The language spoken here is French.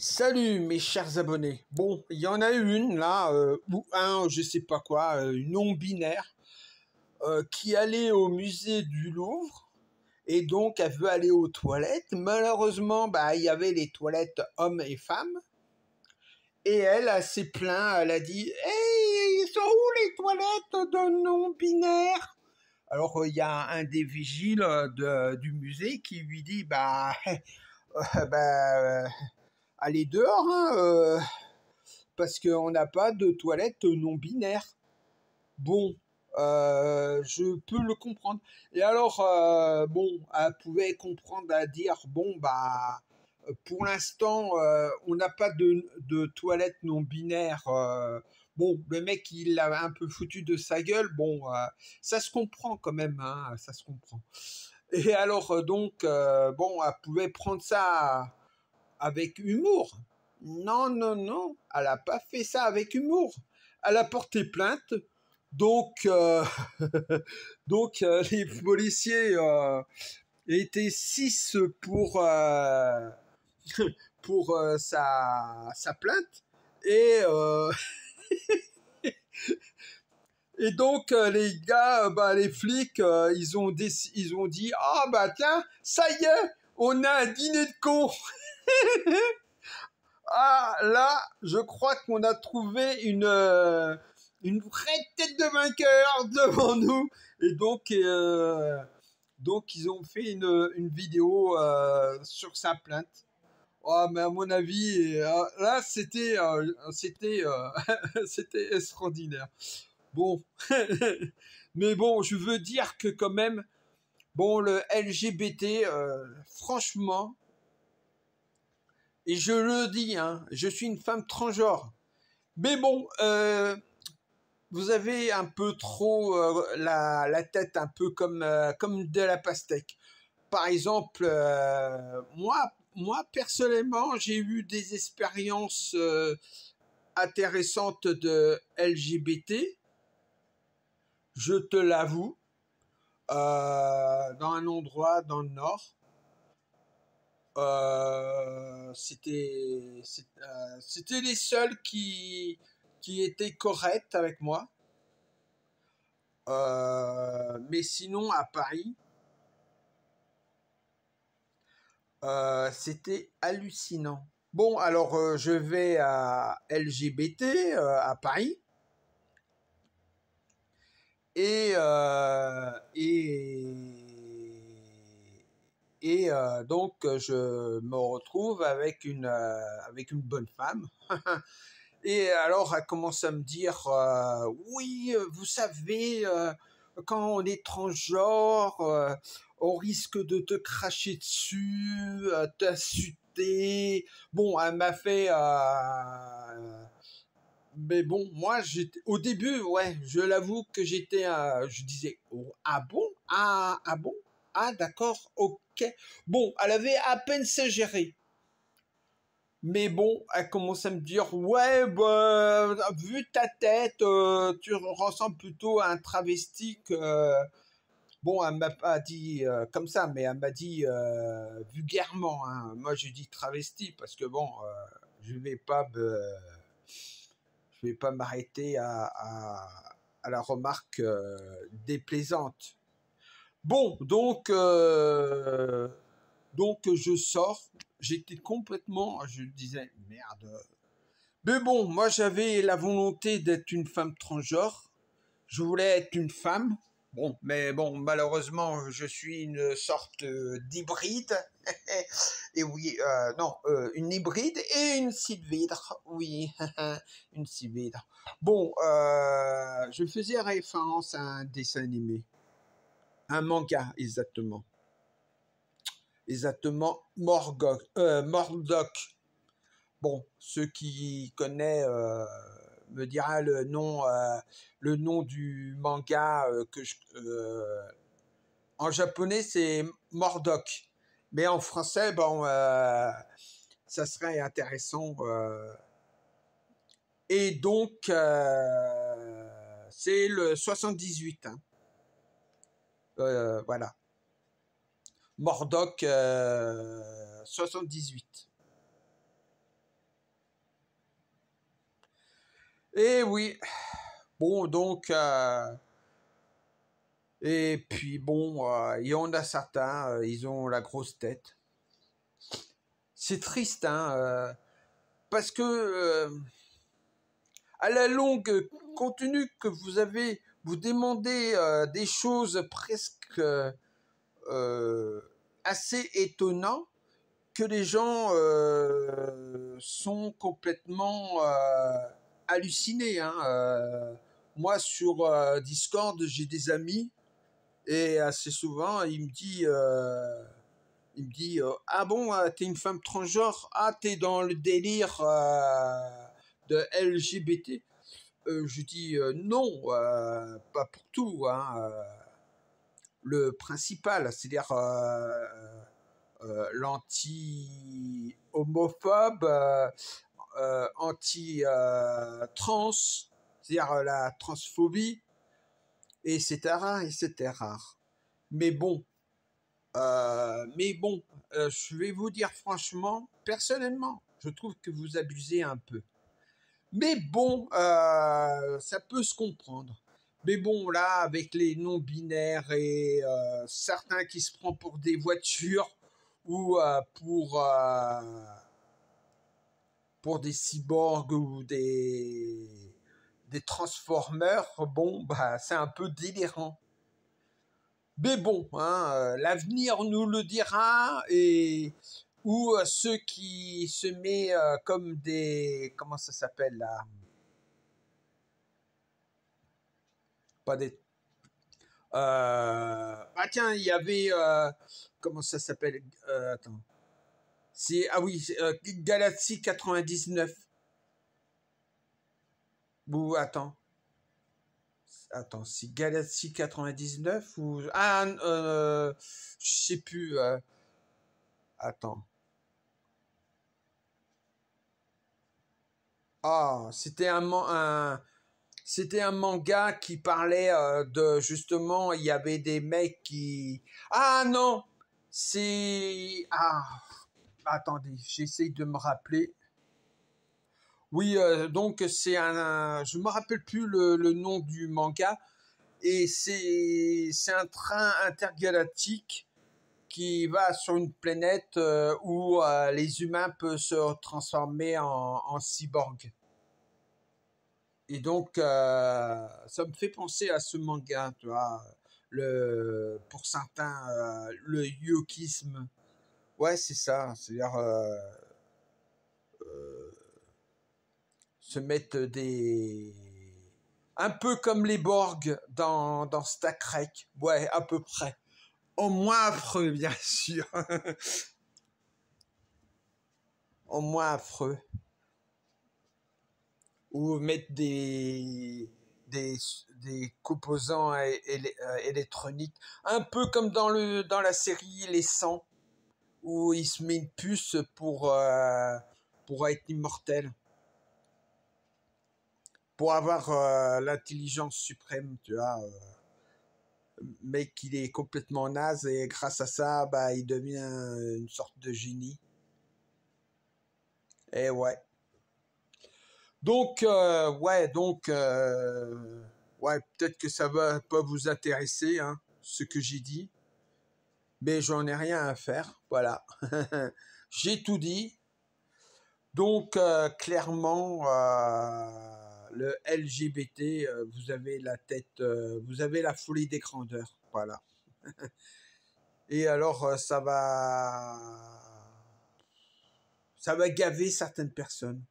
Salut mes chers abonnés. Bon, il y en a une là, ou un, je sais pas quoi, non-binaire, qui allait au musée du Louvre et donc elle veut aller aux toilettes. Malheureusement, bah il y avait les toilettes hommes et femmes et elle s'est plaint. Elle a dit, hey, ils sont où les toilettes de non-binaires? Alors il y a un des vigiles du musée qui lui dit, bah, bah, allez dehors, hein, parce qu'on n'a pas de toilettes non binaires. Bon, je peux le comprendre. Et alors, bon, elle pouvait comprendre à dire, bon, bah, pour l'instant, on n'a pas de toilettes non binaires. Bon, le mec, il l'a un peu foutu de sa gueule. Bon, ça se comprend quand même, hein, ça se comprend. Et alors, donc, bon, elle pouvait prendre ça avec humour. Non, non, non, elle n'a pas fait ça avec humour. Elle a porté plainte. Donc, les policiers étaient 6 pour sa plainte. Et donc, les gars, bah, les flics, ils ont dit, ah bah tiens, ça y est, on a un dîner de cons. Ah, là, je crois qu'on a trouvé une vraie tête de vainqueur devant nous. Et donc ils ont fait une vidéo sur sa plainte. Oh, mais à mon avis, là, c'était extraordinaire. Bon, mais bon, je veux dire que quand même, bon, le LGBT, franchement, et je le dis, hein, je suis une femme transgenre. Mais bon, vous avez un peu trop la tête un peu comme de la pastèque. Par exemple, moi personnellement, j'ai eu des expériences intéressantes de LGBT, je te l'avoue, dans un endroit dans le Nord. C'était les seuls qui étaient corrects avec moi. Mais sinon, à Paris, c'était hallucinant. Bon, alors je vais à LGBT à Paris et euh, et donc je me retrouve avec une bonne femme. Et alors elle commence à me dire oui, vous savez, quand on est transgenre, on risque de te cracher dessus, t'insulter. Bon, elle m'a fait mais bon, moi j'étais au début, ouais, je l'avoue que je disais oh, ah bon, ah bon, ah d'accord, ok. Bon, elle avait à peine se gérer. Mais bon, elle commence à me dire, ouais, bah, vu ta tête, tu ressembles plutôt à un travesti que... Bon, elle m'a pas dit comme ça, mais elle m'a dit vulgairement, hein. Moi, je dis travesti parce que bon, je vais pas je vais pas m'arrêter à la remarque déplaisante. Bon, donc je sors. J'étais complètement, je disais merde. Mais bon, moi j'avais la volonté d'être une femme transgenre. Je voulais être une femme. Bon, mais bon, malheureusement, je suis une sorte d'hybride. Et oui, non, une hybride et une sylvidre. Oui, une sylvidre. Bon, je faisais référence à un dessin animé. Un manga, exactement. Exactement, Mordoc. Bon, ceux qui connaissent me dira le nom du manga en japonais c'est Mordoc, mais en français bon, ça serait intéressant. Et donc c'est le 78, hein. Voilà, Mordoc 78. Et oui, bon, donc, et puis bon, il y en a certains, ils ont la grosse tête. C'est triste, hein, parce que à la longue, compte tenu que vous demandez des choses presque assez étonnantes, que les gens sont complètement hallucinés, hein. Moi, sur Discord, j'ai des amis et assez souvent, il me dit ah bon, t'es une femme transgenre, ah t'es dans le délire de LGBT. Je dis non, pas pour tout, hein, le principal, c'est-à-dire l'anti-homophobe, anti-trans, c'est-à-dire la transphobie, etc., etc. Mais bon, je vais vous dire franchement, personnellement, je trouve que vous abusez un peu. Mais bon, ça peut se comprendre. Mais bon, là, avec les non-binaires et certains qui se prennent pour des voitures ou pour des cyborgs ou des transformers, bon, bah, c'est un peu délirant. Mais bon, hein, l'avenir nous le dira, et ou ceux qui se mettent comme des, comment ça s'appelle là, pas des, ah tiens, il y avait, comment ça s'appelle, attends, c'est, ah oui, Galaxy 99, ou attends, c'est Galaxy 99 ou, ah, je sais plus, attends. Ah, c'était un manga qui parlait de, justement, il y avait des mecs qui... Ah non, c'est... Ah, attendez, j'essaye de me rappeler. Oui, donc c'est je me rappelle plus le nom du manga, et c'est un train intergalactique qui va sur une planète où les humains peuvent se transformer en cyborg. Et donc, ça me fait penser à ce manga, tu vois, pour certains, le yokisme. Ouais, c'est ça, c'est-à-dire se mettre des... Un peu comme les Borg dans Star Trek, ouais, à peu près. En moins affreux, bien sûr. En moins affreux. Ou mettre des, des composants électroniques, un peu comme dans la série Les 100, où il se met une puce pour être immortel, pour avoir l'intelligence suprême, tu vois. Mec, il est complètement naze et grâce à ça, bah, il devient une sorte de génie. Et ouais. Donc, ouais, peut-être que ça va pas vous intéresser, hein, ce que j'ai dit, mais j'en ai rien à faire, voilà. J'ai tout dit. Donc, clairement, le LGBT, vous avez la tête, vous avez la folie des grandeurs, voilà. Et alors, ça va gaver certaines personnes.